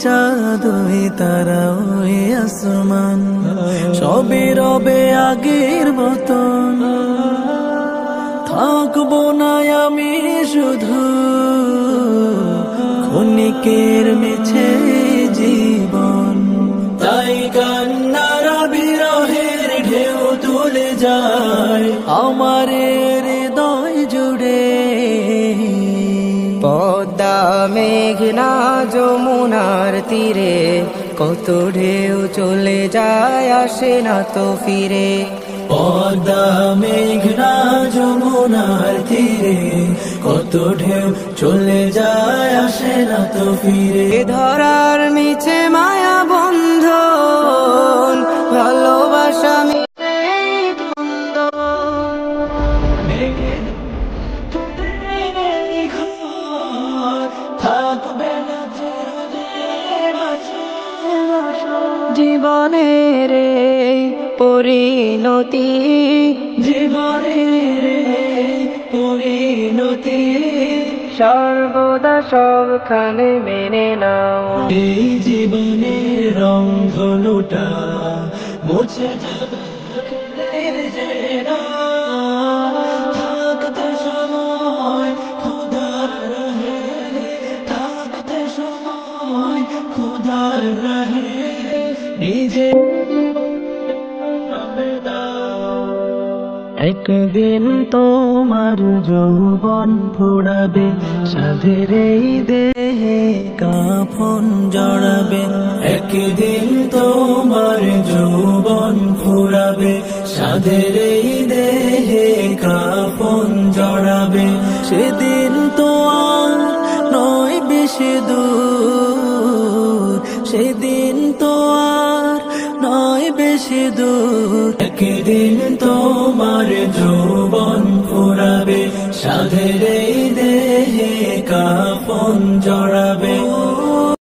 চাঁদ ওই তারা ওই আসমান, সবে রবে আগের মতন। থাকবো না আমি শুধু ক্ষণিকের মিছে জীবন, তাই কান্নারা বিরহের ঢেউ তুলে যায় আমার হৃদয় জুড়ে। পদ্মা মেঘনা যমুনার তীরে কত ঢেউ চলে যায় আসে না তো ফিরে। পদ্মা মেঘনা যমুনার তীরে কত ঢেউ চলে যায় আসে না তো ফিরে। ধরার মিছে মায়া বন্ধন ভালোবাসা মিছে জীবনের পরিণতি, জীবনের পরিণতি সর্বদা সবখানে মেনে নাও। এই জীবনের রং ধনুটা মুছে যাবে থাকতে সময় খোদার রহে, থাকতে সময় খোদার রহে নিজে। একদিন তোমার যৌবন ফুরাবে, সাধের এই দেহে কাফন জড়াবে। একদিন তোমার যৌবন ফুরাবে, সাধের এই দেহে কাফন জড়াবে। সেদিন তো আর নয় বেশি দূর, সেদিন তো আর নয় বেশি দূর। একদিন তোমার যৌবন ফুরাবে, সাধের এই দেহে কাফন জড়াবে।